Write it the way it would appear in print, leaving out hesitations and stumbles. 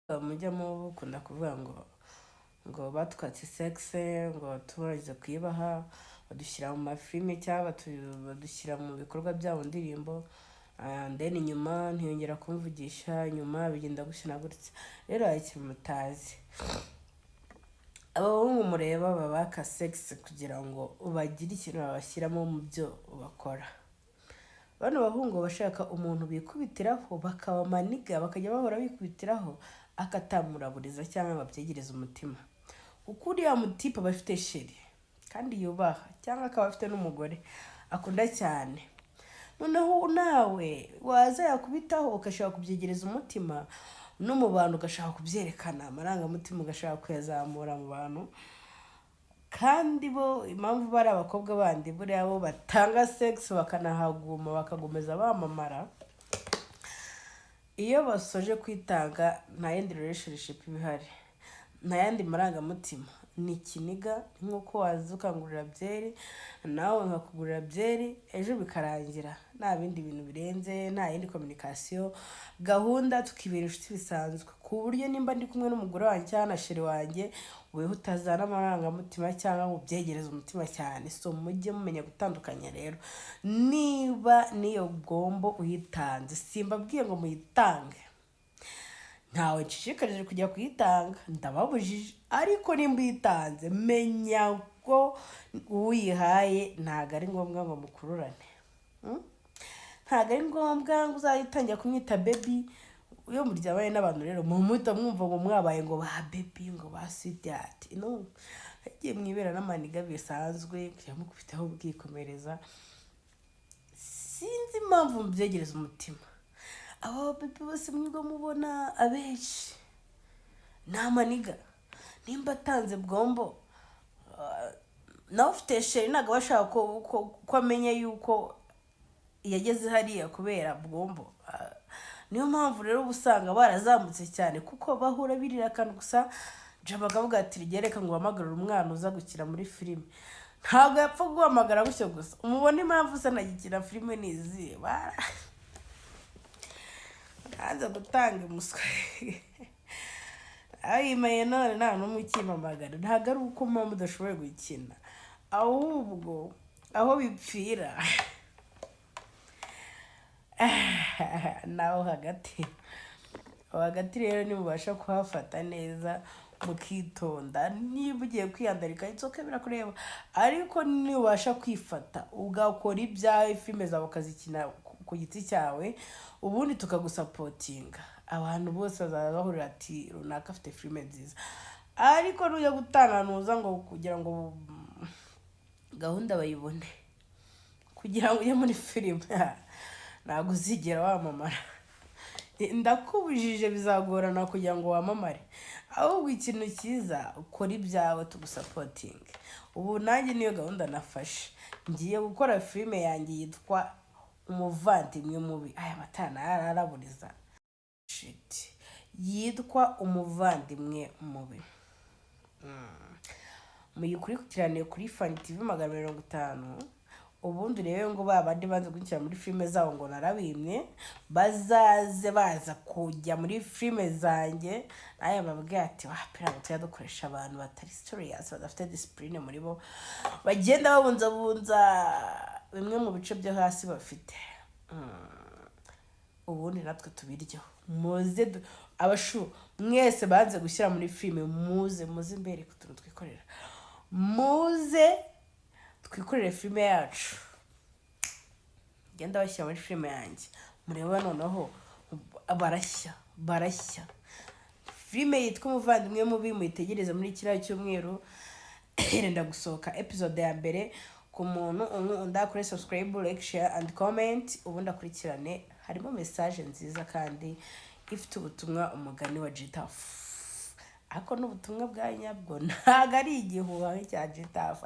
mujya mukunda kuvuga ngo batwatse sexe ngo tubaragize kuyibaha badushyira mu mafilime cyangwa badushyira mu bikorwa byabo ndirimbo then nyuma ntiyongera kumvugisha nyuma bigenda gushyina gutya rero ikintu mutazi abahungu mureba babaka sex kugira ngo bagire ikintu babashyiramo mu byo bakora. Bano bahungu bashaka umuntu bikubitiraho bakabamaniga bakajya bahora bikubitiraho akatamuraburiza cyangwa babyegereza umutima. Kuko uriya mutipe aba afite sheri kandi yubaha cyangwa akaba afite n'umugore akunda cyane. Noneho nawe waza yakubitaho ugashaka kubyegereza umutima no mu bantu ugashaka kubyerekana amarangamutima ugashaka kuyazamura mu bantu. Kandi bo impamvu bari abakobwa bandi buriya bo batanga sex bakanahaguma bakagomeza bamamara. Iyo basoje kwitanga nta yindi relationship bihari, nta yandi marangamutima, ni ikiniga nk'uko waza ukangurira byeri nawe nkakugurira byeri ejo bikarangira nta bindi bintu birenze, nta yindi communication, gahunda tukibera inshuti bisanzwe ku buryo nimba ndi kumwe n'umugore wanjye cyangwa na sheri wanjye wewe utazana amarangamutima cyangwa ngo byegereze umutima cyane. So mujye mumenya gutandukanya rero. Niba niyo gombo uyitanze simbabwiye ngo muyitange, ntawe nshishikarije kujya kuyitanga ndababujije, ariko nimba uyitanze menya ko uyihaye ntago ari ngombwa ngo mukururane. Ntago ari ngombwa ngo uzayitangira kumwita baby. Iyo muryabaye n'abantu rero mumuta mwumva ngo mwabaye ngo ba baby ngo ba sweetheart, no, hagiye mwibera n'amaniga bisanzwe kugira mukubitaho bwikomereza. Sinzi impamvu mubyegereza umutima. Aba baby bose mwibwa mubona abenshi nta maniga. Nimba atanze bwombo nawe ufite sheri ntago bashaka ko amenya yuko yageze hariya kubera bwombo. Niyo mpamvu rero ubusanga barazamutse cyane kuko bahura birira akantu gusa jaba akavuga ati rigereka ngo uhamagare umwana uza gukina muri filime. Ntabwo yapfa guhamagara gutyo gusa umubona impamvu usa nagikina filime nizi aza gutanga umuswa. Ayimaye none nta n'umwe ukimamagara. Ntabwo ari uko mpamvu udashoboye gukina, ahubwo aho bipfira naho hagati rero nimubasha kuhafata neza mukitonda. Niba ugiye kwiyandarika itsoke birakureba, ariko nibasha kwifata ugakora ibyawe filime zawe ukazikina ku giti cyawe ubundi tukagusapotinga, abantu bose bazaza bahurira ati runaka afite filime nziza. Ariko nujya gutananuza ngo kugira ngo gahunda bayibone kugira ngo ujye muri filime ntabwo uzigera wamamara. Ndakubujije bizagorana kugira ngo wamamare, ahubwo ikintu cyiza ukora ibyawe tugusapotinge. Ubu nanjye niyo gahunda nafashe, ngiye gukora filime yanjye yitwa Umuvandimwe Mubi. Aya matana yararaburiza shit, yitwa Umuvandimwe Mubi. Muyikurikirane kuri Fan TV 50. Ubundi rero ngo babandi banze gukira muri filime zabo ngo narabimye bazaze baza kujya muri filime zanjye. Naye babwiye ati wapira ngo tuyadukoresha abantu batari serious badafite discipline muri bo bagenda babunza bimwe mu bice byo hasi bafite. Ubundi natwe tubiryo muze abashu mwese banze gushyira muri filime muze imbere kutuntu twikorera, muze twikorere filime yacu. Genda bashyira muri filime yanjye mureba noneho barashya. Filime yitwa Umuvandimwe Mubi muyitegereze muri kiriya cyumweru irenda gusohoka episode ya mbere. Ku muntu ndakore subscribe, like, share and comment ubundi akurikirane. Harimo message nziza kandi ifite ubutumwa umugani wa Gitaf. Ako n'ubutumwa bwa nyabwo ntago ari igihuha cya Gitaf.